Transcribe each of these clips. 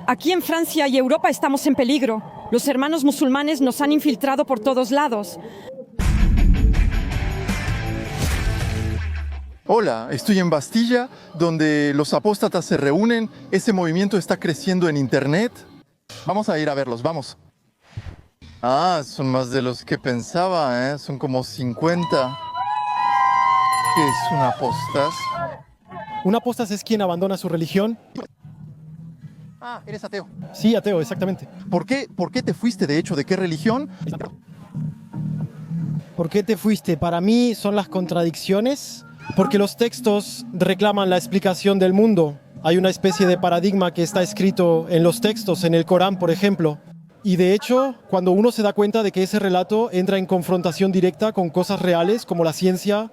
Aquí en Francia y Europa estamos en peligro. Los hermanos musulmanes nos han infiltrado por todos lados. Hola, estoy en Bastilla, donde los apóstatas se reúnen. Ese movimiento está creciendo en internet. Vamos a ir a verlos, vamos. Ah, son más de los que pensaba, ¿eh? Son como 50. ¿Qué es un apóstata? Un apóstata es quien abandona su religión. Ah, eres ateo. Sí, ateo, exactamente. ¿Por qué te fuiste, de hecho? ¿De qué religión? ¿Por qué te fuiste? Para mí son las contradicciones, porque los textos reclaman la explicación del mundo. Hay una especie de paradigma que está escrito en los textos, en el Corán, por ejemplo. Y de hecho, cuando uno se da cuenta de que ese relato entra en confrontación directa con cosas reales, como la ciencia,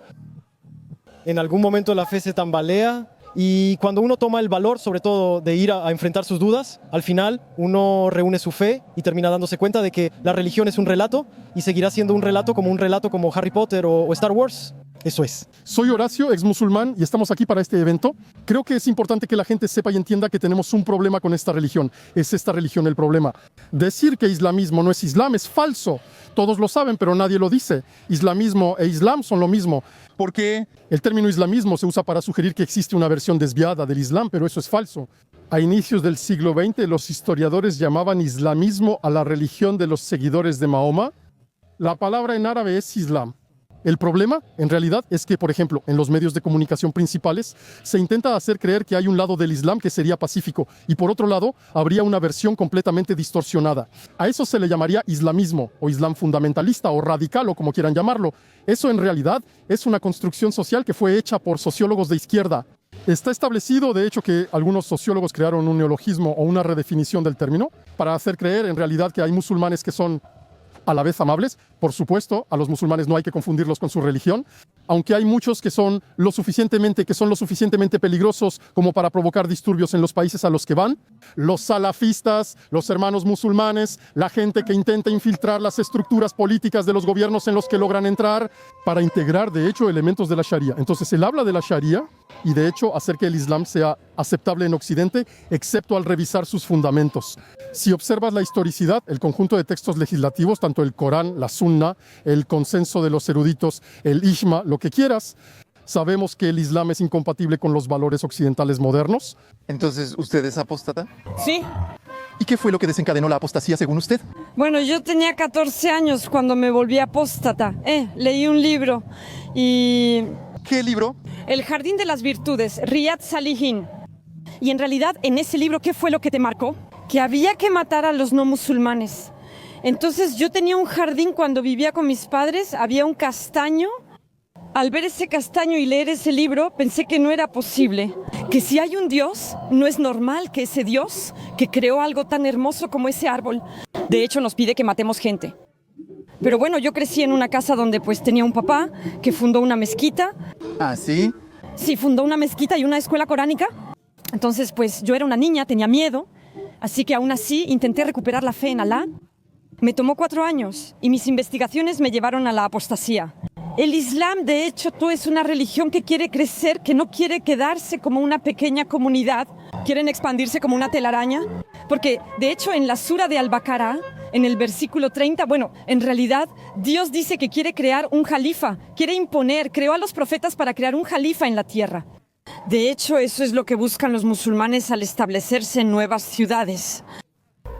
en algún momento la fe se tambalea. Y cuando uno toma el valor, sobre todo, de ir a enfrentar sus dudas, al final uno reúne su fe y termina dándose cuenta de que la religión es un relato y seguirá siendo un relato como Harry Potter o Star Wars. Eso es. Soy Horacio, ex musulmán, y estamos aquí para este evento. Creo que es importante que la gente sepa y entienda que tenemos un problema con esta religión. Es esta religión el problema. Decir que islamismo no es islam es falso. Todos lo saben, pero nadie lo dice. Islamismo e islam son lo mismo. Porque el término islamismo se usa para sugerir que existe una versión desviada del islam, pero eso es falso. A inicios del siglo XX, los historiadores llamaban islamismo a la religión de los seguidores de Mahoma. La palabra en árabe es islam. El problema, en realidad, es que, por ejemplo, en los medios de comunicación principales se intenta hacer creer que hay un lado del Islam que sería pacífico y, por otro lado, habría una versión completamente distorsionada. A eso se le llamaría islamismo, o islam fundamentalista, o radical, o como quieran llamarlo. Eso, en realidad, es una construcción social que fue hecha por sociólogos de izquierda. Está establecido, de hecho, que algunos sociólogos crearon un neologismo o una redefinición del término para hacer creer, en realidad, que hay musulmanes que son a la vez amables. Por supuesto, a los musulmanes no hay que confundirlos con su religión, aunque hay muchos que son lo suficientemente peligrosos como para provocar disturbios en los países a los que van. Los salafistas, los hermanos musulmanes, la gente que intenta infiltrar las estructuras políticas de los gobiernos en los que logran entrar para integrar, de hecho, elementos de la Sharia. Entonces, él habla de la Sharia y, de hecho, hacer que el Islam sea aceptable en Occidente, excepto al revisar sus fundamentos. Si observas la historicidad, el conjunto de textos legislativos, tanto el Corán, la Sunna, el consenso de los eruditos, el Ijma, lo que quieras, sabemos que el Islam es incompatible con los valores occidentales modernos. Entonces, ¿usted es apóstata? Sí. ¿Y qué fue lo que desencadenó la apostasía según usted? Bueno, yo tenía 14 años cuando me volví apóstata. Leí un libro y... ¿Qué libro? El Jardín de las Virtudes, Riyad Salihin. Y en realidad, en ese libro, ¿qué fue lo que te marcó? Que había que matar a los no musulmanes. Entonces yo tenía un jardín cuando vivía con mis padres, había un castaño. Al ver ese castaño y leer ese libro, pensé que no era posible. Que si hay un Dios, no es normal que ese Dios, que creó algo tan hermoso como ese árbol, de hecho nos pide que matemos gente. Pero bueno, yo crecí en una casa donde pues tenía un papá que fundó una mezquita. ¿Ah, sí? Sí, fundó una mezquita y una escuela coránica. Entonces pues yo era una niña, tenía miedo, así que aún así intenté recuperar la fe en Alá. Me tomó 4 años y mis investigaciones me llevaron a la apostasía. El Islam, de hecho, es una religión que quiere crecer, que no quiere quedarse como una pequeña comunidad. Quieren expandirse como una telaraña. Porque, de hecho, en la sura de Al-Baqarah, en el versículo 30, en realidad, Dios dice que quiere crear un jalifa, creó a los profetas para crear un jalifa en la tierra. De hecho, eso es lo que buscan los musulmanes al establecerse en nuevas ciudades.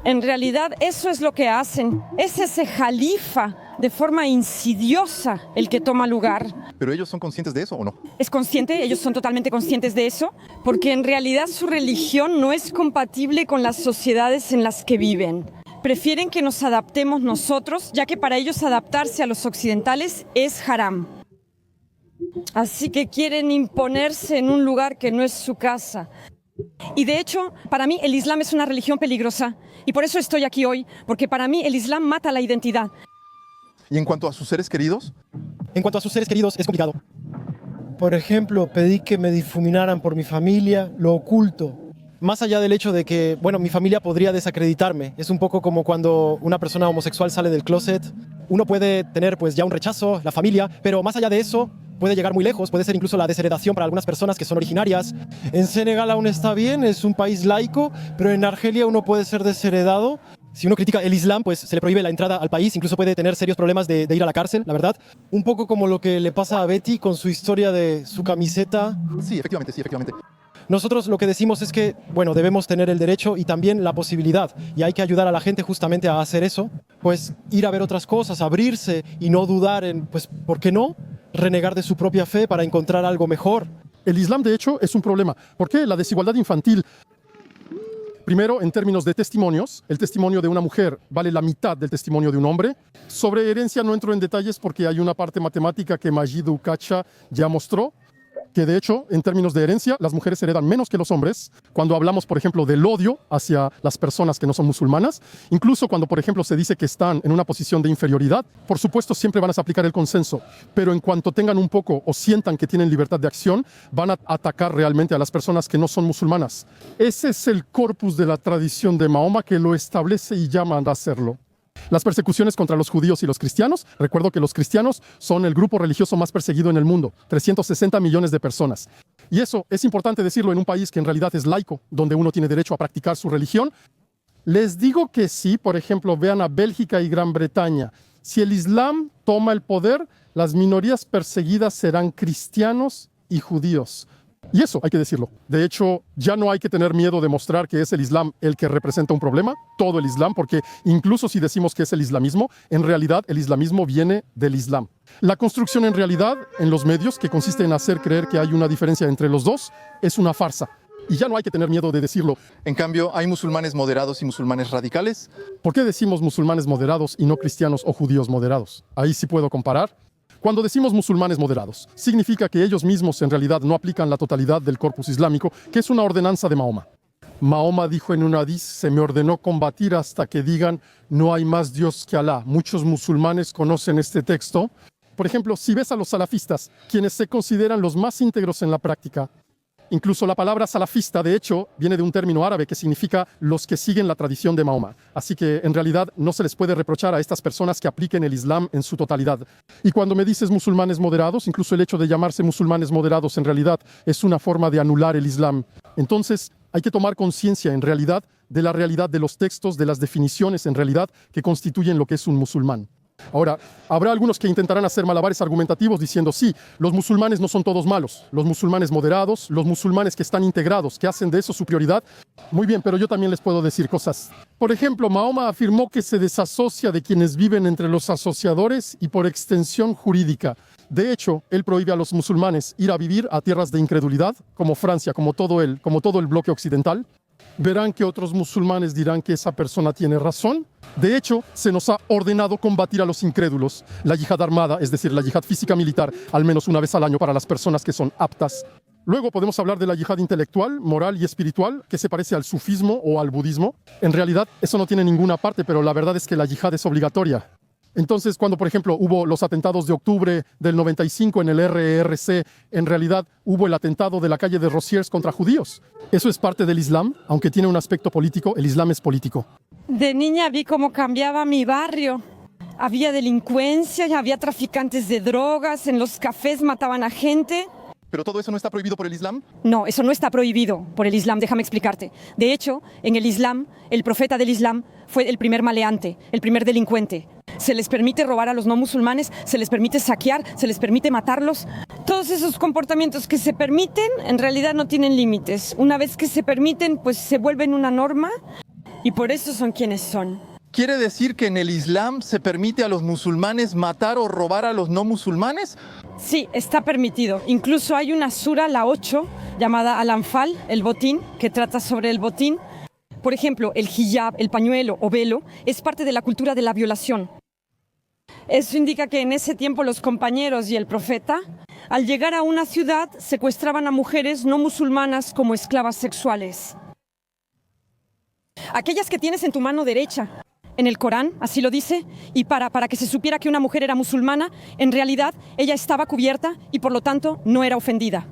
En realidad, eso es lo que hacen. Es ese jalifa, de forma insidiosa, el que toma lugar. ¿Pero ellos son conscientes de eso o no? ¿Es consciente? Ellos son totalmente conscientes de eso, porque en realidad su religión no es compatible con las sociedades en las que viven. Prefieren que nos adaptemos nosotros, ya que para ellos adaptarse a los occidentales es haram. Así que quieren imponerse en un lugar que no es su casa. Y de hecho, para mí el Islam es una religión peligrosa. Y por eso estoy aquí hoy, porque para mí el Islam mata la identidad. ¿Y en cuanto a sus seres queridos? En cuanto a sus seres queridos, es complicado. Por ejemplo, pedí que me difuminaran por mi familia, lo oculto. más allá del hecho de que, bueno, mi familia podría desacreditarme. Es un poco como cuando una persona homosexual sale del closet. Uno puede tener pues ya un rechazo, la familia, pero más allá de eso puede llegar muy lejos, puede ser incluso la desheredación para algunas personas que son originarias. En Senegal aún está bien, es un país laico, pero en Argelia uno puede ser desheredado. Si uno critica el Islam, pues se le prohíbe la entrada al país, incluso puede tener serios problemas de ir a la cárcel, la verdad. Un poco como lo que le pasa a Betty con su historia de su camiseta. Sí, efectivamente, sí, efectivamente. Nosotros lo que decimos es que, bueno, debemos tener el derecho y también la posibilidad, y hay que ayudar a la gente justamente a hacer eso, pues ir a ver otras cosas, abrirse y no dudar en, pues, ¿por qué no? Renegar de su propia fe para encontrar algo mejor. El Islam, de hecho, es un problema. ¿Por qué? La desigualdad infantil. Primero, en términos de testimonios, el testimonio de una mujer vale la mitad del testimonio de un hombre. Sobre herencia no entro en detalles porque hay una parte matemática que Majid Ukacha ya mostró, que de hecho, en términos de herencia, las mujeres heredan menos que los hombres. Cuando hablamos, por ejemplo, del odio hacia las personas que no son musulmanas, incluso cuando, por ejemplo, se dice que están en una posición de inferioridad, por supuesto, siempre van a aplicar el consenso, pero en cuanto tengan un poco o sientan que tienen libertad de acción, van a atacar realmente a las personas que no son musulmanas. Ese es el corpus de la tradición de Mahoma que lo establece y llama a hacerlo. Las persecuciones contra los judíos y los cristianos, recuerdo que los cristianos son el grupo religioso más perseguido en el mundo, 360 millones de personas. Y eso es importante decirlo en un país que en realidad es laico, donde uno tiene derecho a practicar su religión. Les digo que sí, por ejemplo, vean a Bélgica y Gran Bretaña. Si el Islam toma el poder, las minorías perseguidas serán cristianos y judíos. Y eso hay que decirlo. De hecho, ya no hay que tener miedo de mostrar que es el Islam el que representa un problema, todo el Islam, porque incluso si decimos que es el islamismo, en realidad el islamismo viene del Islam. La construcción en realidad en los medios, que consiste en hacer creer que hay una diferencia entre los dos, es una farsa. Y ya no hay que tener miedo de decirlo. En cambio, hay musulmanes moderados y musulmanes radicales. ¿Por qué decimos musulmanes moderados y no cristianos o judíos moderados? Ahí sí puedo comparar. Cuando decimos musulmanes moderados, significa que ellos mismos en realidad no aplican la totalidad del corpus islámico, que es una ordenanza de Mahoma. Mahoma dijo en un hadiz, se me ordenó combatir hasta que digan, no hay más Dios que Alá. Muchos musulmanes conocen este texto. Por ejemplo, si ves a los salafistas, quienes se consideran los más íntegros en la práctica, incluso la palabra salafista, de hecho, viene de un término árabe que significa los que siguen la tradición de Mahoma. Así que, en realidad, no se les puede reprochar a estas personas que apliquen el Islam en su totalidad. Y cuando me dices musulmanes moderados, incluso el hecho de llamarse musulmanes moderados, en realidad, es una forma de anular el Islam. Entonces, hay que tomar conciencia, en realidad, de la realidad de los textos, de las definiciones, en realidad, que constituyen lo que es un musulmán. Ahora, habrá algunos que intentarán hacer malabares argumentativos diciendo, sí, los musulmanes no son todos malos, los musulmanes moderados, los musulmanes que están integrados, que hacen de eso su prioridad. Muy bien, pero yo también les puedo decir cosas. Por ejemplo, Mahoma afirmó que se desasocia de quienes viven entre los asociadores y por extensión jurídica. De hecho, él prohíbe a los musulmanes ir a vivir a tierras de incredulidad, como Francia, como todo el bloque occidental. Verán que otros musulmanes dirán que esa persona tiene razón. De hecho, se nos ha ordenado combatir a los incrédulos. La yihad armada, es decir, la yihad física militar, al menos una vez al año para las personas que son aptas. Luego podemos hablar de la yihad intelectual, moral y espiritual, que se parece al sufismo o al budismo. En realidad, eso no tiene ninguna parte, pero la verdad es que la yihad es obligatoria. Entonces, cuando, por ejemplo, hubo los atentados de octubre del 95 en el RRC, en realidad hubo el atentado de la calle de Rosiers contra judíos. Eso es parte del Islam, aunque tiene un aspecto político, el Islam es político. De niña vi cómo cambiaba mi barrio. Había delincuencia, había traficantes de drogas, en los cafés mataban a gente. ¿Pero todo eso no está prohibido por el Islam? No, eso no está prohibido por el Islam, déjame explicarte. De hecho, en el Islam, el profeta del Islam fue el primer maleante, el primer delincuente. Se les permite robar a los no musulmanes, se les permite saquear, se les permite matarlos. Todos esos comportamientos que se permiten, en realidad no tienen límites. Una vez que se permiten, pues se vuelven una norma y por eso son quienes son. ¿Quiere decir que en el Islam se permite a los musulmanes matar o robar a los no musulmanes? Sí, está permitido. Incluso hay una sura, la 8, llamada Al-Anfal, el botín, que trata sobre el botín. Por ejemplo, el hijab, el pañuelo o velo, es parte de la cultura de la violación. Eso indica que en ese tiempo los compañeros y el profeta, al llegar a una ciudad, secuestraban a mujeres no musulmanas como esclavas sexuales. Aquellas que tienes en tu mano derecha. En el Corán, así lo dice, y para que se supiera que una mujer era musulmana, en realidad ella estaba cubierta y por lo tanto no era ofendida.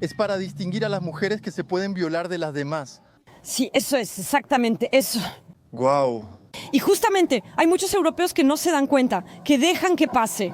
es para distinguir a las mujeres que se pueden violar de las demás. Sí, eso es, exactamente eso. Guau. Y justamente hay muchos europeos que no se dan cuenta, que dejan que pase.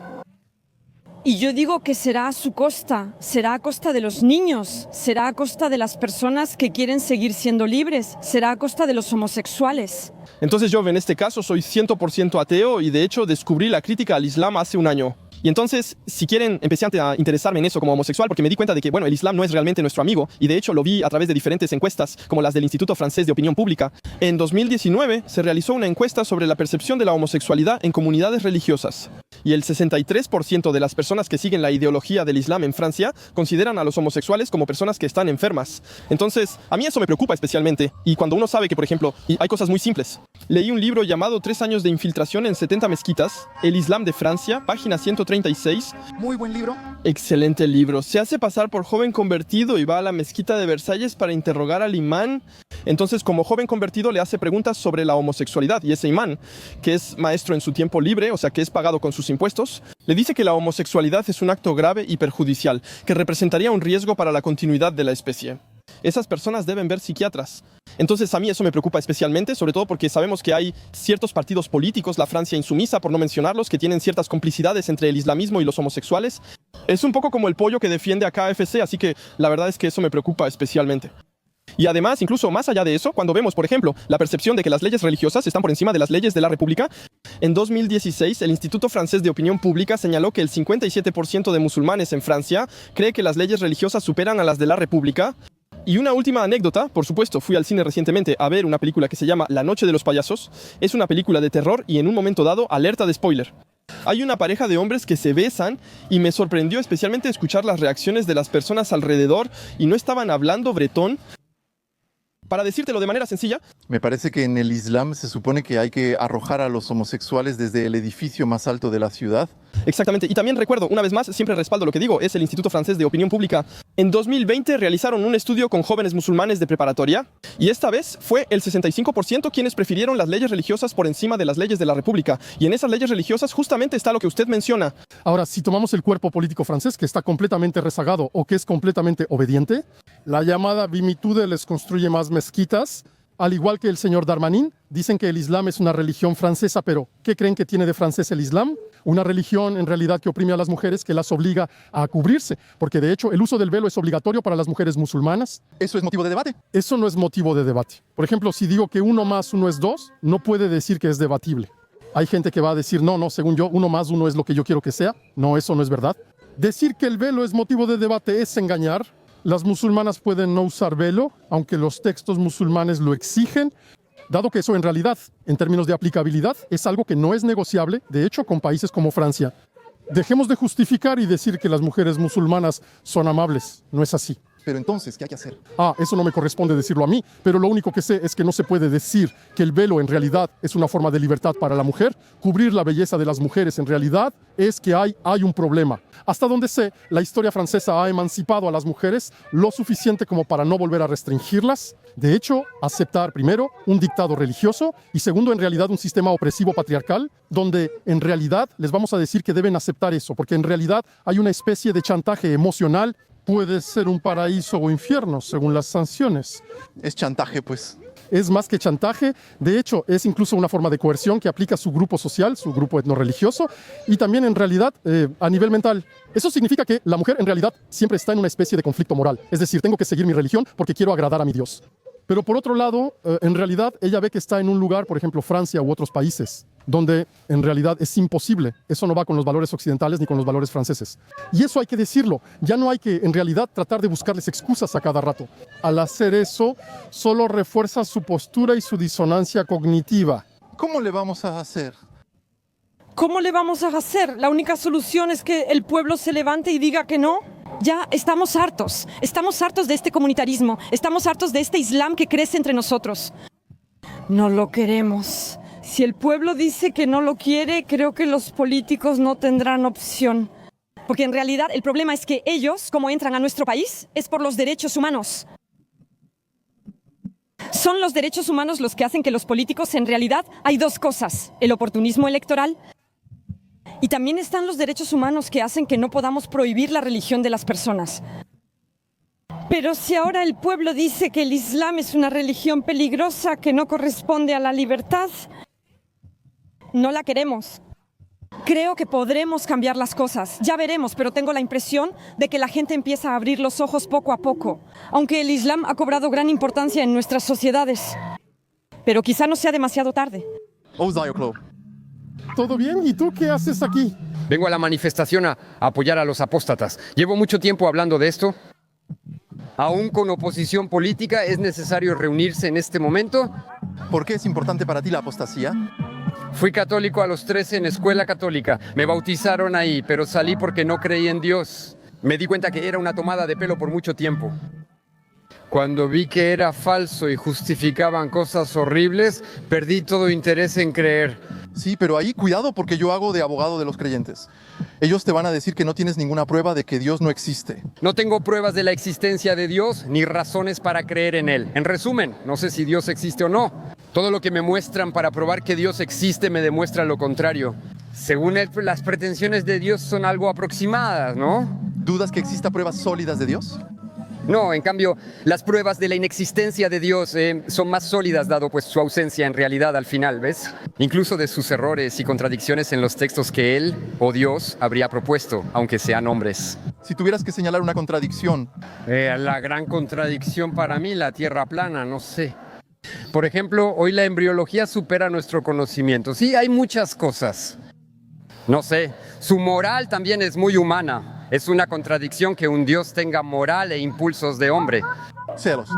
Y yo digo que será a su costa, será a costa de los niños, será a costa de las personas que quieren seguir siendo libres, será a costa de los homosexuales. Entonces yo en este caso soy 100% ateo y de hecho descubrí la crítica al Islam hace un año. Y entonces, si quieren, empecé a interesarme en eso como homosexual porque me di cuenta de que, bueno, el Islam no es realmente nuestro amigo y de hecho lo vi a través de diferentes encuestas como las del Instituto Francés de Opinión Pública. En 2019 se realizó una encuesta sobre la percepción de la homosexualidad en comunidades religiosas y el 63% de las personas que siguen la ideología del Islam en Francia consideran a los homosexuales como personas que están enfermas. Entonces, a mí eso me preocupa especialmente y cuando uno sabe que, por ejemplo, hay cosas muy simples. Leí un libro llamado 3 años de infiltración en 70 mezquitas, El Islam de Francia, página 136. Muy buen libro. Excelente libro. Se hace pasar por joven convertido y va a la mezquita de Versalles para interrogar al imán. Entonces, como joven convertido, le hace preguntas sobre la homosexualidad y ese imán, que es maestro en su tiempo libre, o sea, que es pagado con sus impuestos, le dice que la homosexualidad es un acto grave y perjudicial, que representaría un riesgo para la continuidad de la especie. Esas personas deben ver psiquiatras. Entonces a mí eso me preocupa especialmente, sobre todo porque sabemos que hay ciertos partidos políticos, la Francia insumisa, por no mencionarlos, que tienen ciertas complicidades entre el islamismo y los homosexuales. Es un poco como el pollo que defiende a KFC, así que la verdad es que eso me preocupa especialmente. Y además, incluso más allá de eso, cuando vemos, por ejemplo, la percepción de que las leyes religiosas están por encima de las leyes de la República, en 2016 el Instituto Francés de Opinión Pública señaló que el 57% de musulmanes en Francia cree que las leyes religiosas superan a las de la República. Y una última anécdota, por supuesto, fui al cine recientemente a ver una película que se llama La Noche de los Payasos. Es una película de terror y en un momento dado, alerta de spoiler. Hay una pareja de hombres que se besan y me sorprendió especialmente escuchar las reacciones de las personas alrededor y no estaban hablando bretón. Para decírtelo de manera sencilla, Me parece que en el Islam se supone que hay que arrojar a los homosexuales desde el edificio más alto de la ciudad. exactamente, y también recuerdo, una vez más, siempre respaldo lo que digo, es el Instituto Francés de Opinión Pública. En 2020 realizaron un estudio con jóvenes musulmanes de preparatoria y esta vez fue el 65% quienes prefirieron las leyes religiosas por encima de las leyes de la República. Y en esas leyes religiosas justamente está lo que usted menciona. Ahora, si tomamos el cuerpo político francés, que está completamente rezagado o que es completamente obediente, la llamada Vimitude les construye más mezquitas, al igual que el señor Darmanin. Dicen que el Islam es una religión francesa, pero ¿qué creen que tiene de francés el Islam? Una religión en realidad que oprime a las mujeres, que las obliga a cubrirse, porque de hecho el uso del velo es obligatorio para las mujeres musulmanas. Eso es motivo de debate. Eso no es motivo de debate. Por ejemplo, si digo que 1 más 1 es 2, no puede decir que es debatible. Hay gente que va a decir, no, según yo, 1 más 1 es lo que yo quiero que sea. No, eso no es verdad. Decir que el velo es motivo de debate es engañar. Las musulmanas pueden no usar velo, aunque los textos musulmanes lo exigen, dado que eso en realidad, en términos de aplicabilidad, es algo que no es negociable, de hecho, con países como Francia. Dejemos de justificar y decir que las mujeres musulmanas son amables. No es así. Pero entonces, ¿qué hay que hacer? Eso no me corresponde decirlo a mí, pero lo único que sé es que no se puede decir que el velo en realidad es una forma de libertad para la mujer. Cubrir la belleza de las mujeres en realidad es que hay un problema. Hasta donde sé, la historia francesa ha emancipado a las mujeres lo suficiente como para no volver a restringirlas. De hecho, aceptar primero un dictado religioso y segundo, en realidad, un sistema opresivo patriarcal, donde en realidad les vamos a decir que deben aceptar eso, porque en realidad hay una especie de chantaje emocional. Puede ser un paraíso o infierno, según las sanciones. Es chantaje, pues. Es más que chantaje, de hecho, es incluso una forma de coerción que aplica su grupo social, su grupo etnorreligioso, y también en realidad a nivel mental. Eso significa que la mujer en realidad siempre está en una especie de conflicto moral. Es decir, tengo que seguir mi religión porque quiero agradar a mi Dios. Pero por otro lado, en realidad ella ve que está en un lugar, por ejemplo, Francia u otros países, donde en realidad es imposible. Eso no va con los valores occidentales ni con los valores franceses. Y eso hay que decirlo. Ya no hay que, en realidad, tratar de buscarles excusas a cada rato. Al hacer eso, solo refuerza su postura y su disonancia cognitiva. ¿Cómo le vamos a hacer? ¿Cómo le vamos a hacer? La única solución es que el pueblo se levante y diga que no. Ya estamos hartos de este comunitarismo, estamos hartos de este Islam que crece entre nosotros. No lo queremos. Si el pueblo dice que no lo quiere, creo que los políticos no tendrán opción. Porque en realidad el problema es que ellos, como entran a nuestro país, es por los derechos humanos. Son los derechos humanos los que hacen que los políticos, en realidad, hay dos cosas: el oportunismo electoral y también están los derechos humanos que hacen que no podamos prohibir la religión de las personas. Pero si ahora el pueblo dice que el Islam es una religión peligrosa que no corresponde a la libertad, no la queremos. Creo que podremos cambiar las cosas. Ya veremos, pero tengo la impresión de que la gente empieza a abrir los ojos poco a poco, aunque el Islam ha cobrado gran importancia en nuestras sociedades. Pero quizá no sea demasiado tarde. Dioclo. ¿Todo bien? ¿Y tú qué haces aquí? Vengo a la manifestación a apoyar a los apóstatas. Llevo mucho tiempo hablando de esto. Aún con oposición política, ¿es necesario reunirse en este momento? ¿Por qué es importante para ti la apostasía? Fui católico a los 13 en escuela católica. Me bautizaron ahí, pero salí porque no creí en Dios. Me di cuenta que era una tomada de pelo por mucho tiempo. Cuando vi que era falso y justificaban cosas horribles, perdí todo interés en creer. Sí, pero ahí cuidado porque yo hago de abogado de los creyentes. Ellos te van a decir que no tienes ninguna prueba de que Dios no existe. No tengo pruebas de la existencia de Dios ni razones para creer en Él. En resumen, no sé si Dios existe o no. Todo lo que me muestran para probar que Dios existe me demuestra lo contrario. Según él, las pretensiones de Dios son algo aproximadas, ¿no? ¿Dudas que exista pruebas sólidas de Dios? No, en cambio, las pruebas de la inexistencia de Dios son más sólidas dado pues su ausencia en realidad al final, ¿ves? Incluso de sus errores y contradicciones en los textos que él o Dios habría propuesto, aunque sean hombres. Si tuvieras que señalar una contradicción. La gran contradicción para mí, la tierra plana, no sé. Por ejemplo, hoy la embriología supera nuestro conocimiento. Sí, hay muchas cosas. No sé, su moral también es muy humana. Es una contradicción que un Dios tenga moral e impulsos de hombre. Celos.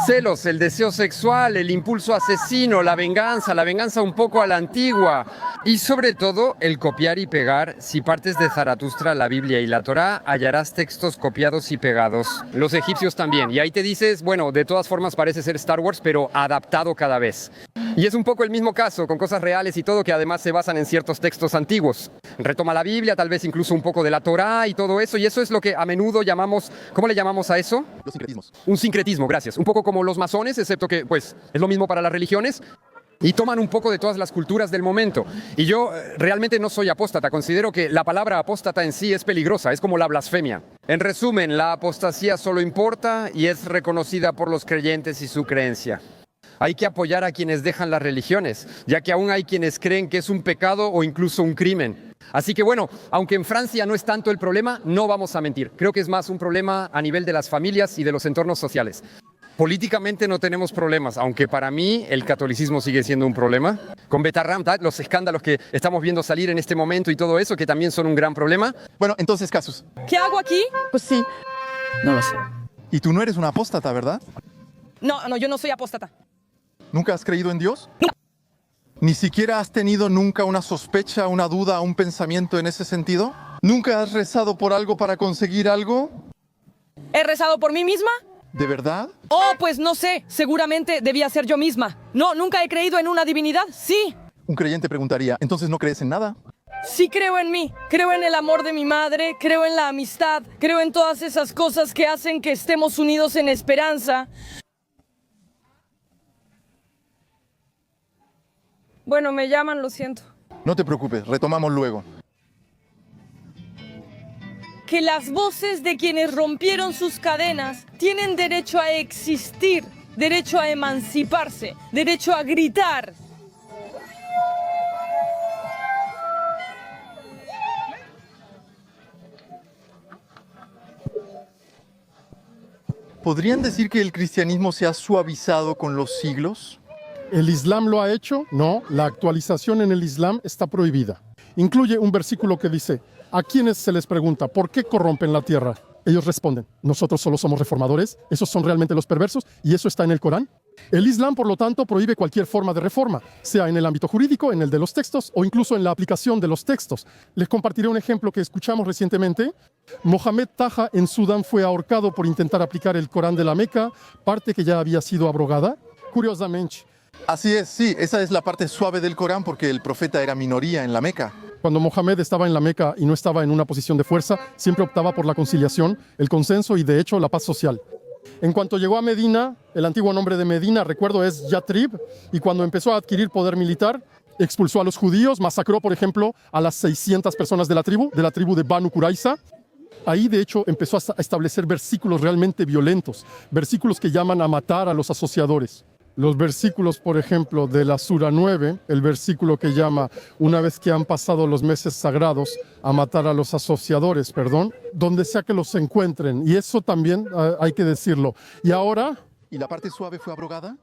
Celos, el deseo sexual, el impulso asesino, la venganza un poco a la antigua. Y sobre todo, el copiar y pegar. Si partes de Zaratustra, la Biblia y la Torá, hallarás textos copiados y pegados. Los egipcios también. Y ahí te dices, bueno, de todas formas parece ser Star Wars, pero adaptado cada vez. Y es un poco el mismo caso, con cosas reales y todo, que además se basan en ciertos textos antiguos. Retoma la Biblia, tal vez incluso un poco de la Torá y todo eso. Y eso es lo que a menudo llamamos, ¿cómo le llamamos a eso? Los sincretismos. Un sincretismo, gracias. Un poco como los masones, excepto que, pues, es lo mismo para las religiones. Y toman un poco de todas las culturas del momento. Y yo realmente no soy apóstata. Considero que la palabra apóstata en sí es peligrosa, es como la blasfemia. En resumen, la apostasía solo importa y es reconocida por los creyentes y su creencia. Hay que apoyar a quienes dejan las religiones, ya que aún hay quienes creen que es un pecado o incluso un crimen. Así que bueno, aunque en Francia no es tanto el problema, no vamos a mentir. Creo que es más un problema a nivel de las familias y de los entornos sociales. Políticamente no tenemos problemas, aunque para mí el catolicismo sigue siendo un problema. Con Betarram, los escándalos que estamos viendo salir en este momento y todo eso, que también son un gran problema. Bueno, entonces, Casus. ¿Qué hago aquí? Pues sí. No lo sé. Y tú no eres una apóstata, ¿verdad? No, yo no soy apóstata. ¿Nunca has creído en Dios? ¿Ni siquiera has tenido nunca una sospecha, una duda, un pensamiento en ese sentido? ¿Nunca has rezado por algo para conseguir algo? ¿He rezado por mí misma? ¿De verdad? Oh, pues no sé, seguramente debía ser yo misma. No, nunca he creído en una divinidad, sí. Un creyente preguntaría, ¿entonces no crees en nada? Sí creo en mí, creo en el amor de mi madre, creo en la amistad, creo en todas esas cosas que hacen que estemos unidos en esperanza. Bueno, me llaman, lo siento. No te preocupes, retomamos luego. Que las voces de quienes rompieron sus cadenas tienen derecho a existir, derecho a emanciparse, derecho a gritar. ¿Podrían decir que el cristianismo se ha suavizado con los siglos? ¿El Islam lo ha hecho? No, la actualización en el Islam está prohibida. Incluye un versículo que dice, a quienes se les pregunta, ¿por qué corrompen la tierra? Ellos responden, nosotros solo somos reformadores, esos son realmente los perversos, y eso está en el Corán. El Islam, por lo tanto, prohíbe cualquier forma de reforma, sea en el ámbito jurídico, en el de los textos, o incluso en la aplicación de los textos. Les compartiré un ejemplo que escuchamos recientemente. Mohamed Taha en Sudán fue ahorcado por intentar aplicar el Corán de la Meca, parte que ya había sido abrogada. Curiosamente, Así es, sí, esa es la parte suave del Corán porque el profeta era minoría en la Meca. cuando Mohamed estaba en la Meca y no estaba en una posición de fuerza, siempre optaba por la conciliación, el consenso y, de hecho, la paz social. En cuanto llegó a Medina, el antiguo nombre de Medina, recuerdo, es Yatrib, y cuando empezó a adquirir poder militar, expulsó a los judíos, masacró, por ejemplo, a las 600 personas de la tribu de Banu Qurayza. Ahí, de hecho, empezó a establecer versículos realmente violentos, versículos que llaman a matar a los asociadores. Los versículos, por ejemplo, de la Sura 9, el versículo que llama, una vez que han pasado los meses sagrados, a matar a los asociadores, donde sea que los encuentren. Y eso también hay que decirlo. Y ahora ¿Y la parte suave fue abrogada?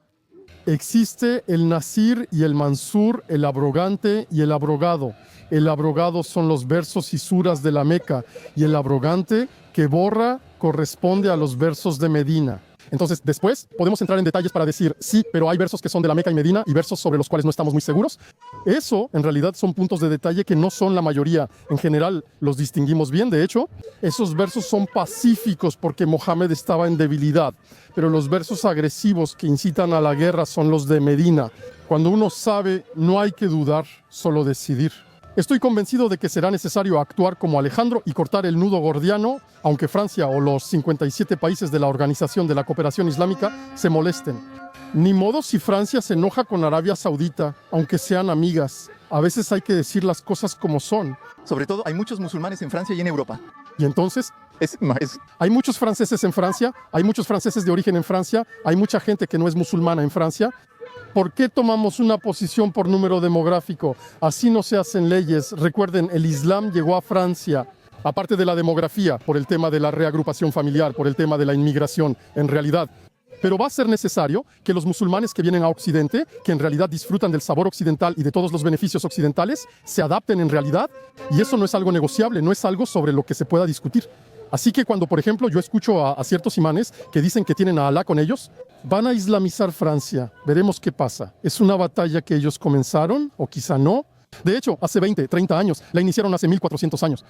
existe el Nasir y el Mansur, el abrogante y el abrogado. El abrogado son los versos y suras de la Meca, y el abrogante que borra corresponde a los versos de Medina. Entonces, después podemos entrar en detalles para decir, sí, pero hay versos que son de la Meca y Medina y versos sobre los cuales no estamos muy seguros. Eso, en realidad, son puntos de detalle que no son la mayoría. En general, los distinguimos bien. De hecho, esos versos son pacíficos porque Mohammed estaba en debilidad. Pero los versos agresivos que incitan a la guerra son los de Medina. Cuando uno sabe, no hay que dudar, solo decidir. Estoy convencido de que será necesario actuar como Alejandro y cortar el nudo gordiano, aunque Francia o los 57 países de la Organización de la Cooperación Islámica se molesten. Ni modo si Francia se enoja con Arabia Saudita, aunque sean amigas. A veces hay que decir las cosas como son. Sobre todo, hay muchos musulmanes en Francia y en Europa. Y entonces, Es hay muchos franceses en Francia, hay muchos franceses de origen en Francia, hay mucha gente que no es musulmana en Francia. ¿Por qué tomamos una posición por número demográfico? Así no se hacen leyes. Recuerden, el Islam llegó a Francia, aparte de la demografía, por el tema de la reagrupación familiar, por el tema de la inmigración, en realidad. Pero va a ser necesario que los musulmanes que vienen a Occidente, que en realidad disfrutan del sabor occidental y de todos los beneficios occidentales, se adapten en realidad. Y eso no es algo negociable, no es algo sobre lo que se pueda discutir. Así que cuando, por ejemplo, yo escucho a ciertos imanes que dicen que tienen a Alá con ellos, van a islamizar Francia. Veremos qué pasa. ¿Es una batalla que ellos comenzaron o quizá no? De hecho, hace 20, 30 años, la iniciaron hace 1400 años.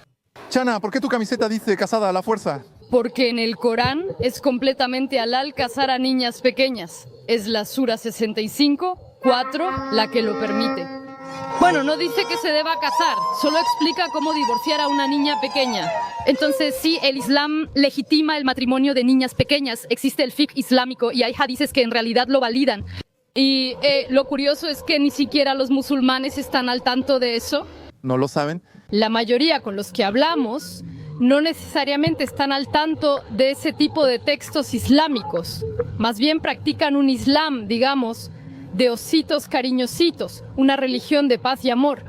Chana, ¿por qué tu camiseta dice casada a la fuerza? Porque en el Corán es completamente halal cazar a niñas pequeñas. Es la Sura 65, 4, la que lo permite. Bueno, no dice que se deba casar, solo explica cómo divorciar a una niña pequeña. Entonces sí, el Islam legitima el matrimonio de niñas pequeñas. Existe el fiqh islámico y hay hadices que en realidad lo validan. Y lo curioso es que ni siquiera los musulmanes están al tanto de eso. ¿No lo saben? La mayoría con los que hablamos no necesariamente están al tanto de ese tipo de textos islámicos. Más bien practican un Islam, digamos, de ositos cariñositos, una religión de paz y amor.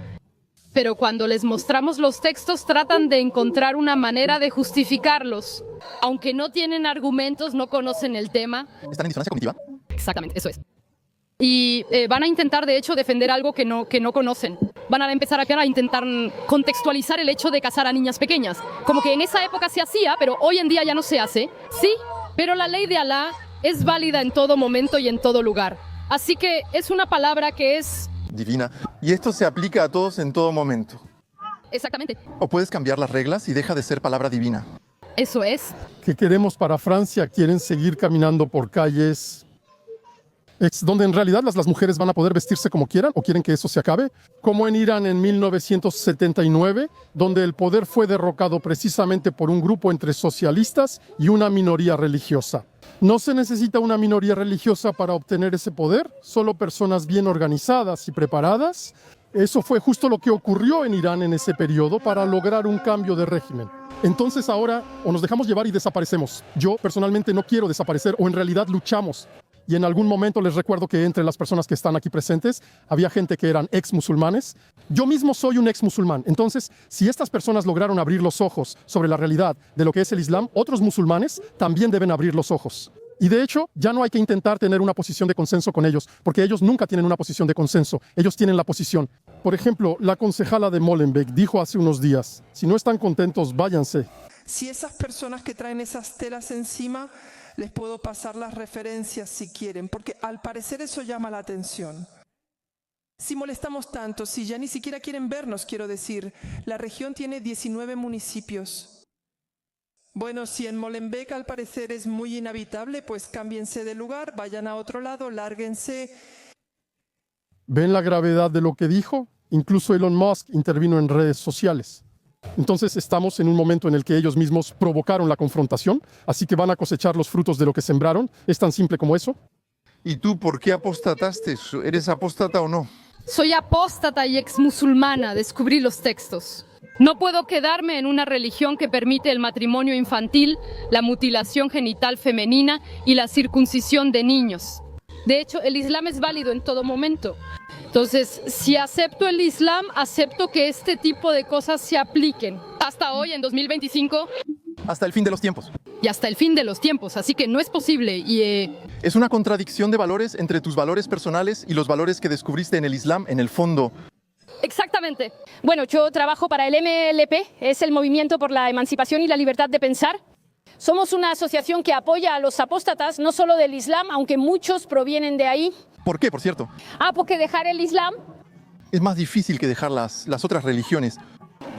Pero cuando les mostramos los textos tratan de encontrar una manera de justificarlos. Aunque no tienen argumentos, no conocen el tema. ¿Están en disonancia cognitiva? Exactamente, eso es. Y van a intentar, de hecho, defender algo que no conocen. Van a empezar a intentar contextualizar el hecho de casar a niñas pequeñas. Como que en esa época se hacía, pero hoy en día ya no se hace. Sí, pero la ley de Alá es válida en todo momento y en todo lugar. Así que es una palabra que es... divina. Y esto se aplica a todos en todo momento. Exactamente. O puedes cambiar las reglas y deja de ser palabra divina. Eso es. ¿Qué queremos para Francia? ¿Quieren seguir caminando por calles donde en realidad las mujeres van a poder vestirse como quieran o quieren que eso se acabe? Como en Irán en 1979, donde el poder fue derrocado precisamente por un grupo entre socialistas y una minoría religiosa. No se necesita una minoría religiosa para obtener ese poder, solo personas bien organizadas y preparadas. Eso fue justo lo que ocurrió en Irán en ese periodo para lograr un cambio de régimen. Entonces ahora o nos dejamos llevar y desaparecemos. Yo personalmente no quiero desaparecer o en realidad luchamos. Y en algún momento les recuerdo que entre las personas que están aquí presentes había gente que eran ex musulmanes. Yo mismo soy un ex musulmán. Entonces, si estas personas lograron abrir los ojos sobre la realidad de lo que es el Islam, otros musulmanes también deben abrir los ojos. Y de hecho, ya no hay que intentar tener una posición de consenso con ellos, porque ellos nunca tienen una posición de consenso. Ellos tienen la posición. Por ejemplo, la concejala de Molenbeek dijo hace unos días, si no están contentos, váyanse. Si esas personas que traen esas telas encima, les puedo pasar las referencias si quieren, porque al parecer eso llama la atención. Si molestamos tanto, si ya ni siquiera quieren vernos, quiero decir, la región tiene 19 municipios. Bueno, si en Molenbeek al parecer es muy inhabitable, pues cámbiense de lugar, vayan a otro lado, lárguense. ¿Ven la gravedad de lo que dijo? Incluso Elon Musk intervino en redes sociales. Entonces estamos en un momento en el que ellos mismos provocaron la confrontación, así que van a cosechar los frutos de lo que sembraron. Es tan simple como eso. ¿Y tú por qué apostataste? ¿Eres apóstata o no? Soy apóstata y ex musulmana, descubrí los textos. No puedo quedarme en una religión que permite el matrimonio infantil, la mutilación genital femenina y la circuncisión de niños. De hecho, el Islam es válido en todo momento. Entonces, si acepto el Islam, acepto que este tipo de cosas se apliquen. Hasta hoy, en 2025. Hasta el fin de los tiempos. Y hasta el fin de los tiempos, así que no es posible. Es una contradicción de valores entre tus valores personales y los valores que descubriste en el Islam, en el fondo. Exactamente. Bueno, yo trabajo para el MLP, es el Movimiento por la Emancipación y la Libertad de Pensar. Somos una asociación que apoya a los apóstatas, no solo del Islam, aunque muchos provienen de ahí. ¿Por qué, por cierto? Porque dejar el Islam... Es más difícil que dejar las otras religiones.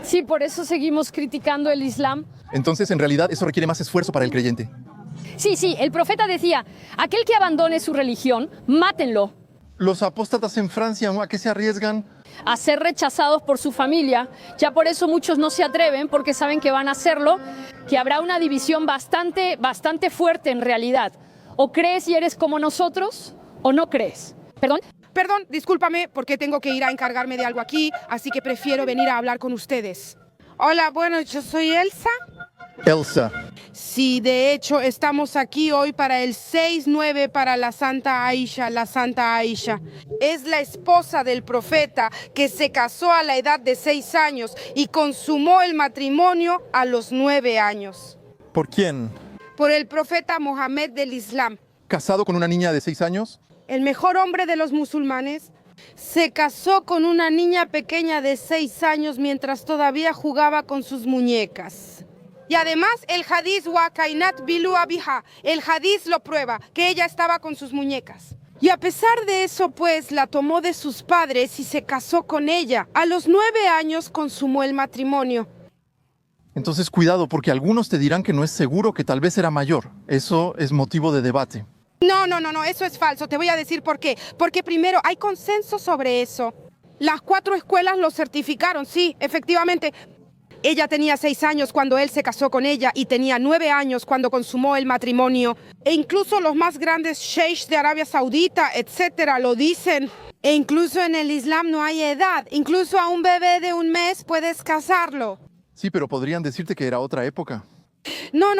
Sí, por eso seguimos criticando el Islam. Entonces, en realidad, eso requiere más esfuerzo para el creyente. Sí, el profeta decía, aquel que abandone su religión, mátenlo. Los apóstatas en Francia, ¿a qué se arriesgan? A ser rechazados por su familia. Ya por eso muchos no se atreven, porque saben que van a hacerlo, que habrá una división bastante fuerte en realidad. O crees y eres como nosotros, o no crees. ¿Perdón? Perdón, discúlpame, porque tengo que ir a encargarme de algo aquí, así que prefiero venir a hablar con ustedes. Hola, bueno, yo soy Elsa. Elsa. Sí, de hecho, estamos aquí hoy para el 6-9 para la Santa Aisha. La Santa Aisha es la esposa del profeta que se casó a la edad de 6 años y consumó el matrimonio a los 9 años. ¿Por quién? Por el profeta Mohammed del Islam. ¿Casado con una niña de 6 años? El mejor hombre de los musulmanes se casó con una niña pequeña de 6 años mientras todavía jugaba con sus muñecas. Y además el hadiz wa kainat bilu abiha, el hadiz lo prueba, que ella estaba con sus muñecas. Y a pesar de eso, pues, la tomó de sus padres y se casó con ella. A los 9 años consumó el matrimonio. Entonces cuidado, porque algunos te dirán que no es seguro, que tal vez era mayor. Eso es motivo de debate. No, eso es falso. Te voy a decir por qué. Porque primero, hay consenso sobre eso. Las 4 escuelas lo certificaron, sí, efectivamente. Ella tenía 6 años cuando él se casó con ella y tenía 9 años cuando consumó el matrimonio. E incluso los más grandes sheikhs de Arabia Saudita, etcétera, lo dicen. E incluso en el Islam no hay edad. Incluso a un bebé de 1 mes puedes casarlo. Sí, pero podrían decirte que era otra época. No.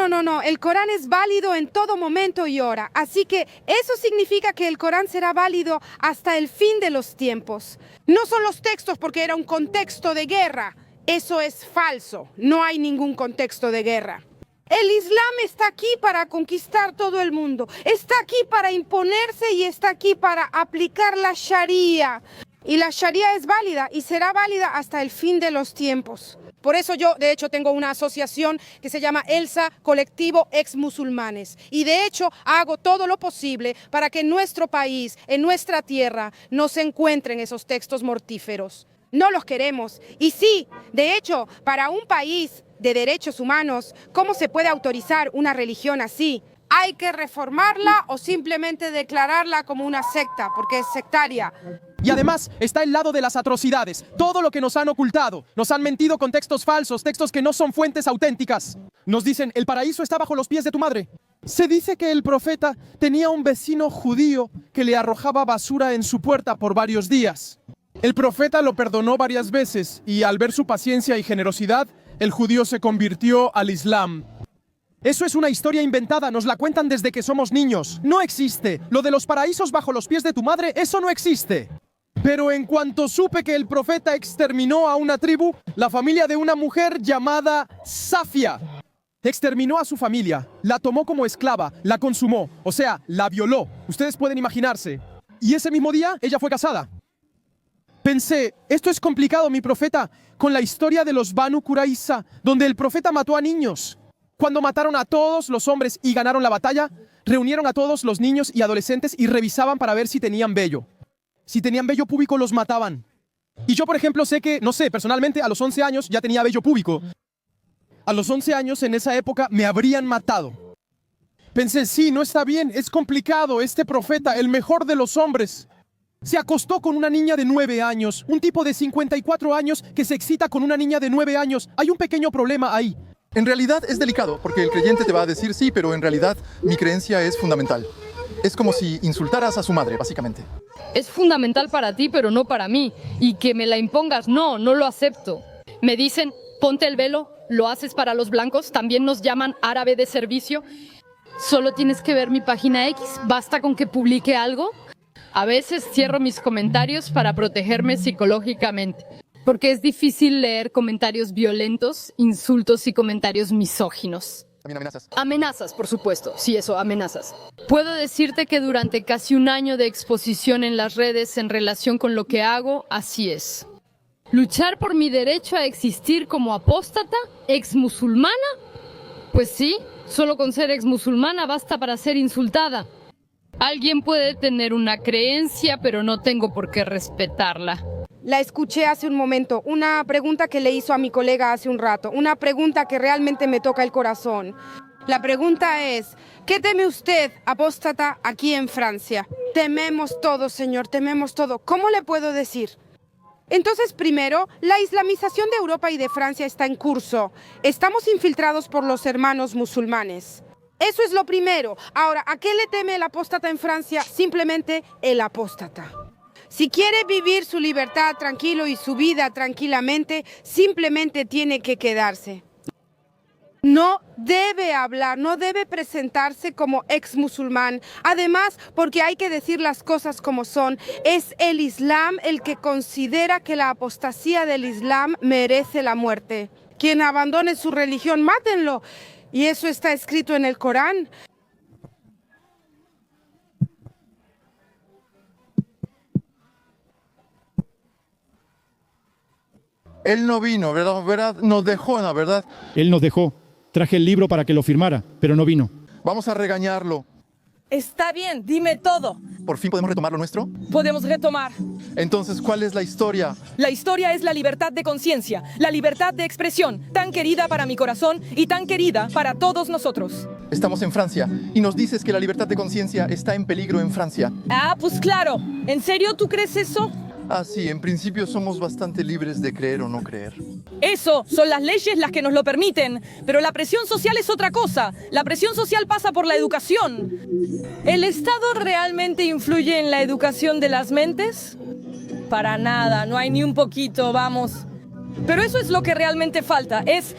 El Corán es válido en todo momento y hora. Así que eso significa que el Corán será válido hasta el fin de los tiempos. No son los textos porque era un contexto de guerra. Eso es falso. No hay ningún contexto de guerra. El Islam está aquí para conquistar todo el mundo. Está aquí para imponerse y está aquí para aplicar la Sharia. Y la Sharia es válida y será válida hasta el fin de los tiempos. Por eso yo, de hecho, tengo una asociación que se llama ELSA, Colectivo Ex Musulmanes. Y de hecho, hago todo lo posible para que en nuestro país, en nuestra tierra, no se encuentren esos textos mortíferos. No los queremos. Y sí, de hecho, para un país de derechos humanos, ¿cómo se puede autorizar una religión así? Hay que reformarla o simplemente declararla como una secta, porque es sectaria. Y además está el lado de las atrocidades, todo lo que nos han ocultado. Nos han mentido con textos falsos, textos que no son fuentes auténticas. Nos dicen, el paraíso está bajo los pies de tu madre. Se dice que el profeta tenía un vecino judío que le arrojaba basura en su puerta por varios días. El profeta lo perdonó varias veces y al ver su paciencia y generosidad, el judío se convirtió al Islam. Eso es una historia inventada, nos la cuentan desde que somos niños. No existe. Lo de los paraísos bajo los pies de tu madre, eso no existe. Pero en cuanto supe que el profeta exterminó a una tribu, la familia de una mujer llamada Safia, exterminó a su familia, la tomó como esclava, la consumó, o sea, la violó. Ustedes pueden imaginarse. Y ese mismo día, ella fue casada. Pensé, esto es complicado, mi profeta, con la historia de los Banu Qurayza, donde el profeta mató a niños. Cuando mataron a todos los hombres y ganaron la batalla, reunieron a todos los niños y adolescentes y revisaban para ver si tenían vello. Si tenían vello púbico, los mataban. Y yo, por ejemplo, sé que, no sé, personalmente a los 11 años ya tenía vello púbico. A los 11 años en esa época me habrían matado. Pensé, sí, no está bien, es complicado, este profeta, el mejor de los hombres, se acostó con una niña de 9 años, un tipo de 54 años que se excita con una niña de 9 años. Hay un pequeño problema ahí. En realidad es delicado, porque el creyente te va a decir sí, pero en realidad mi creencia es fundamental. Es como si insultaras a su madre, básicamente. Es fundamental para ti, pero no para mí. Y que me la impongas, no lo acepto. Me dicen, Ponte el velo, lo haces para los blancos, también nos llaman árabe de servicio. Solo tienes que ver mi página X, basta con que publique algo. A veces cierro mis comentarios para protegerme psicológicamente, porque es difícil leer comentarios violentos, insultos y comentarios misóginos. También amenazas. Amenazas, por supuesto. Sí, eso, amenazas. Puedo decirte que durante casi un año de exposición en las redes en relación con lo que hago, así es. ¿Luchar por mi derecho a existir como apóstata, ex-musulmana? Pues sí, solo con ser ex-musulmana basta para ser insultada. Alguien puede tener una creencia, pero no tengo por qué respetarla. La escuché hace un momento, una pregunta que le hizo a mi colega hace un rato, una pregunta que realmente me toca el corazón. La pregunta es, ¿qué teme usted, apóstata, aquí en Francia? Tememos todo, señor, tememos todo. ¿Cómo le puedo decir? Entonces, primero, la islamización de Europa y de Francia está en curso. Estamos infiltrados por los hermanos musulmanes. Eso es lo primero. Ahora, ¿a qué le teme el apóstata en Francia? Simplemente el apóstata. Si quiere vivir su libertad tranquilo y su vida tranquilamente, simplemente tiene que quedarse. No debe hablar, no debe presentarse como ex musulmán. Además, porque hay que decir las cosas como son, es el Islam el que considera que la apostasía del Islam merece la muerte. Quien abandone su religión, mátenlo. Y eso está escrito en el Corán. Él no vino, ¿verdad? Nos dejó, ¿no? ¿Verdad? Él nos dejó. Traje el libro para que lo firmara, pero no vino. Vamos a regañarlo. Está bien, dime todo. ¿Por fin podemos retomar lo nuestro? Podemos retomar. Entonces, ¿cuál es la historia? La historia es la libertad de conciencia, la libertad de expresión, tan querida para mi corazón y tan querida para todos nosotros. Estamos en Francia y nos dices que la libertad de conciencia está en peligro en Francia. Ah, pues claro. ¿En serio tú crees eso? Ah, sí, en principio somos bastante libres de creer o no creer. Eso, son las leyes las que nos lo permiten, pero la presión social es otra cosa. La presión social pasa por la educación. ¿El Estado realmente influye en la educación de las mentes? Para nada, no hay ni un poquito, vamos. Pero eso es lo que realmente falta, es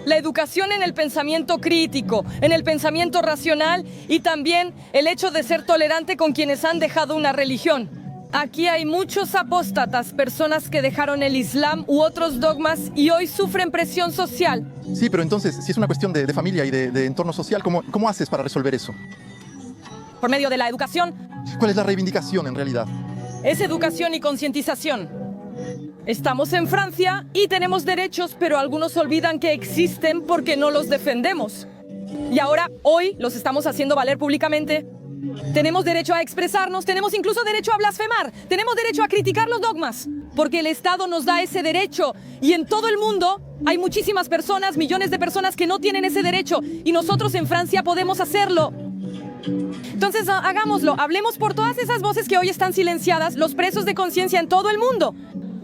la educación en el pensamiento crítico, en el pensamiento racional y también el hecho de ser tolerante con quienes han dejado una religión. Aquí hay muchos apóstatas, personas que dejaron el Islam u otros dogmas y hoy sufren presión social. Sí, pero entonces, si es una cuestión de familia y de entorno social, ¿cómo haces para resolver eso? Por medio de la educación. ¿Cuál es la reivindicación en realidad? Es educación y concientización. Estamos en Francia y tenemos derechos, pero algunos olvidan que existen porque no los defendemos. Y ahora, hoy, los estamos haciendo valer públicamente. Tenemos derecho a expresarnos, tenemos incluso derecho a blasfemar, tenemos derecho a criticar los dogmas, porque el Estado nos da ese derecho. Y en todo el mundo hay muchísimas personas, millones de personas que no tienen ese derecho, y nosotros en Francia podemos hacerlo. Entonces, hagámoslo, hablemos por todas esas voces que hoy están silenciadas, los presos de conciencia en todo el mundo,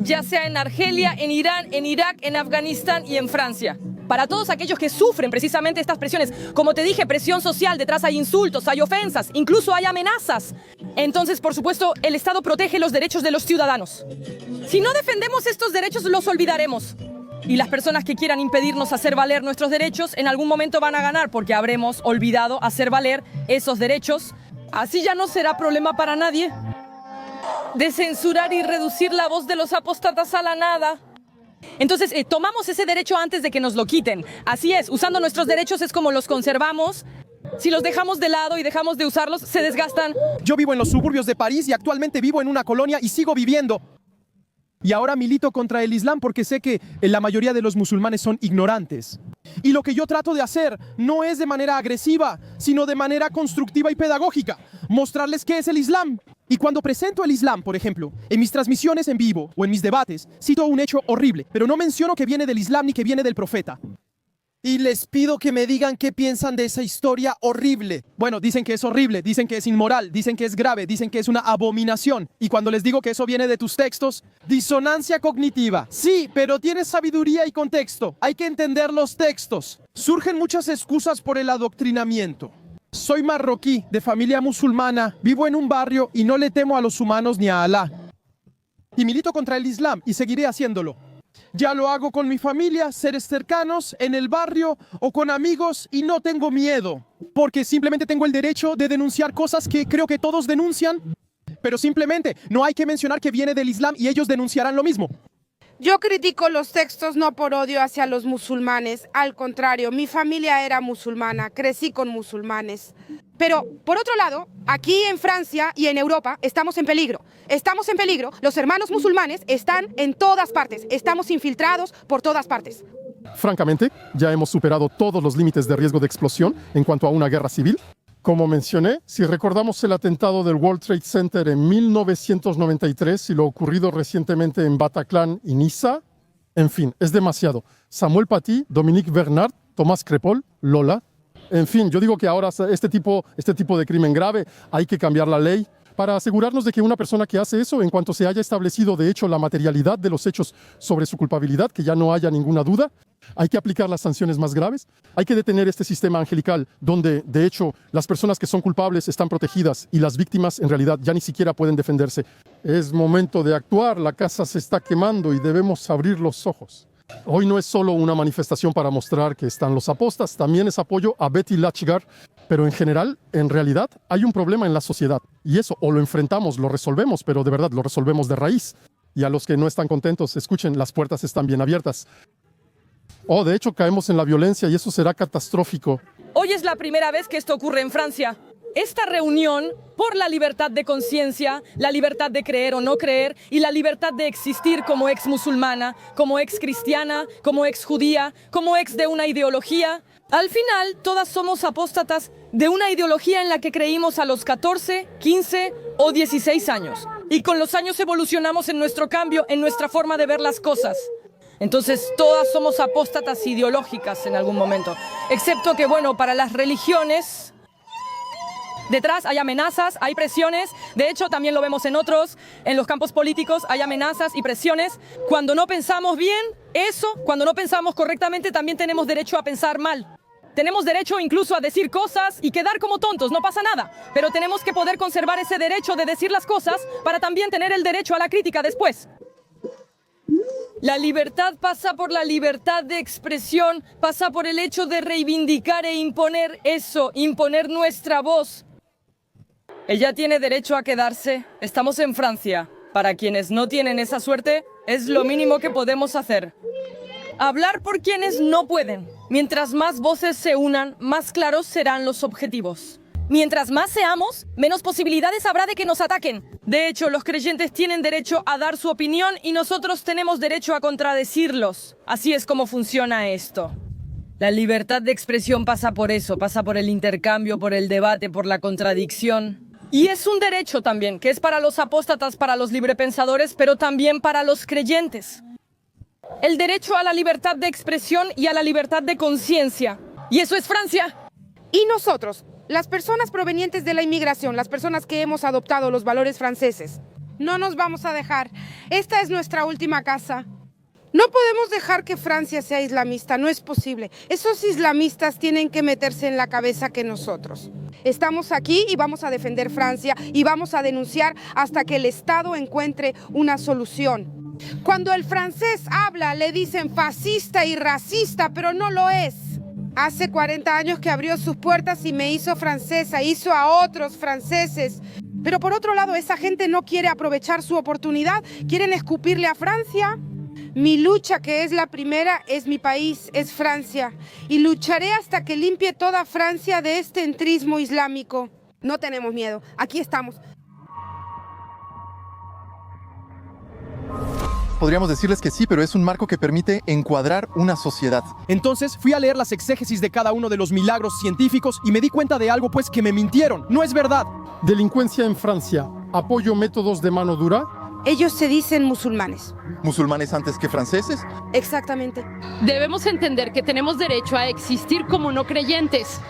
ya sea en Argelia, en Irán, en Irak, en Afganistán y en Francia. Para todos aquellos que sufren precisamente estas presiones, como te dije, presión social, detrás hay insultos, hay ofensas, incluso hay amenazas. Entonces, por supuesto, el Estado protege los derechos de los ciudadanos. Si no defendemos estos derechos, los olvidaremos. Y las personas que quieran impedirnos hacer valer nuestros derechos, en algún momento van a ganar, porque habremos olvidado hacer valer esos derechos. Así ya no será problema para nadie de censurar y reducir la voz de los apóstatas a la nada. Entonces, tomamos ese derecho antes de que nos lo quiten. Así es, usando nuestros derechos es como los conservamos. Si los dejamos de lado y dejamos de usarlos, se desgastan. Yo vivo en los suburbios de París y actualmente vivo en una colonia y sigo viviendo. Y ahora milito contra el Islam porque sé que la mayoría de los musulmanes son ignorantes. Y lo que yo trato de hacer no es de manera agresiva, sino de manera constructiva y pedagógica. Mostrarles qué es el Islam. Y cuando presento el Islam, por ejemplo, en mis transmisiones en vivo o en mis debates, cito un hecho horrible, pero no menciono que viene del Islam ni que viene del profeta. Y les pido que me digan qué piensan de esa historia horrible. Bueno, dicen que es horrible, dicen que es inmoral, dicen que es grave, dicen que es una abominación. Y cuando les digo que eso viene de tus textos, disonancia cognitiva. Sí, pero tienes sabiduría y contexto. Hay que entender los textos. Surgen muchas excusas por el adoctrinamiento. Soy marroquí, de familia musulmana, vivo en un barrio y no le temo a los humanos ni a Alá. Y milito contra el Islam y seguiré haciéndolo. Ya lo hago con mi familia, seres cercanos, en el barrio o con amigos y no tengo miedo. Porque simplemente tengo el derecho de denunciar cosas que creo que todos denuncian. Pero simplemente no hay que mencionar que viene del Islam y ellos denunciarán lo mismo. Yo critico los textos no por odio hacia los musulmanes, al contrario, mi familia era musulmana, crecí con musulmanes. Pero, por otro lado, aquí en Francia y en Europa estamos en peligro. Estamos en peligro, los hermanos musulmanes están en todas partes, estamos infiltrados por todas partes. Francamente, ya hemos superado todos los límites de riesgo de explosión en cuanto a una guerra civil. Como mencioné, si recordamos el atentado del World Trade Center en 1993 y lo ocurrido recientemente en Bataclan y Niza, en fin, es demasiado. Samuel Paty, Dominique Bernard, Tomás Crépol, Lola. En fin, yo digo que ahora este tipo de crimen grave hay que cambiar la ley para asegurarnos de que una persona que hace eso, en cuanto se haya establecido de hecho la materialidad de los hechos sobre su culpabilidad, que ya no haya ninguna duda, hay que aplicar las sanciones más graves, hay que detener este sistema angelical donde de hecho las personas que son culpables están protegidas y las víctimas en realidad ya ni siquiera pueden defenderse. Es momento de actuar, la casa se está quemando y debemos abrir los ojos. Hoy no es solo una manifestación para mostrar que están los apóstatas, también es apoyo a Betty Lachgar, pero en general, en realidad, hay un problema en la sociedad. Y eso, o lo enfrentamos, lo resolvemos, pero de verdad lo resolvemos de raíz. Y a los que no están contentos, escuchen, las puertas están bien abiertas. De hecho, caemos en la violencia y eso será catastrófico. Hoy es la primera vez que esto ocurre en Francia. Esta reunión por la libertad de conciencia, la libertad de creer o no creer y la libertad de existir como ex musulmana, como ex cristiana, como ex judía, como ex de una ideología. Al final, todas somos apóstatas de una ideología en la que creímos a los 14, 15 o 16 años. Y con los años evolucionamos en nuestro cambio, en nuestra forma de ver las cosas. Entonces, todas somos apóstatas ideológicas en algún momento. Excepto que, bueno, para las religiones, detrás hay amenazas, hay presiones. De hecho, también lo vemos en los campos políticos hay amenazas y presiones. Cuando no pensamos bien, cuando no pensamos correctamente, también tenemos derecho a pensar mal. Tenemos derecho incluso a decir cosas y quedar como tontos, no pasa nada. Pero tenemos que poder conservar ese derecho de decir las cosas para también tener el derecho a la crítica después. La libertad pasa por la libertad de expresión, pasa por el hecho de reivindicar e imponer eso, imponer nuestra voz. Ella tiene derecho a quedarse. Estamos en Francia. Para quienes no tienen esa suerte, es lo mínimo que podemos hacer. Hablar por quienes no pueden. Mientras más voces se unan, más claros serán los objetivos. Mientras más seamos, menos posibilidades habrá de que nos ataquen. De hecho, los creyentes tienen derecho a dar su opinión y nosotros tenemos derecho a contradecirlos. Así es como funciona esto. La libertad de expresión pasa por eso, pasa por el intercambio, por el debate, por la contradicción. Y es un derecho también, que es para los apóstatas, para los librepensadores, pero también para los creyentes. El derecho a la libertad de expresión y a la libertad de conciencia. Y eso es Francia. Y nosotros, las personas provenientes de la inmigración, las personas que hemos adoptado los valores franceses, no nos vamos a dejar. Esta es nuestra última casa. No podemos dejar que Francia sea islamista, no es posible. Esos islamistas tienen que meterse en la cabeza que nosotros. Estamos aquí y vamos a defender Francia y vamos a denunciar hasta que el Estado encuentre una solución. Cuando el francés habla, le dicen fascista y racista, pero no lo es. Hace 40 años que abrió sus puertas y me hizo francesa, hizo a otros franceses. Pero por otro lado, esa gente no quiere aprovechar su oportunidad, quieren escupirle a Francia. Mi lucha, que es la primera, es mi país, es Francia. Y lucharé hasta que limpie toda Francia de este entrismo islámico. No tenemos miedo, aquí estamos. Podríamos decirles que sí, pero es un marco que permite encuadrar una sociedad. Entonces fui a leer las exégesis de cada uno de los milagros científicos y me di cuenta de algo, pues que me mintieron. No es verdad. Delincuencia en Francia. Apoyo métodos de mano dura. Ellos se dicen musulmanes. ¿Musulmanes antes que franceses? Exactamente. Debemos entender que tenemos derecho a existir como no creyentes.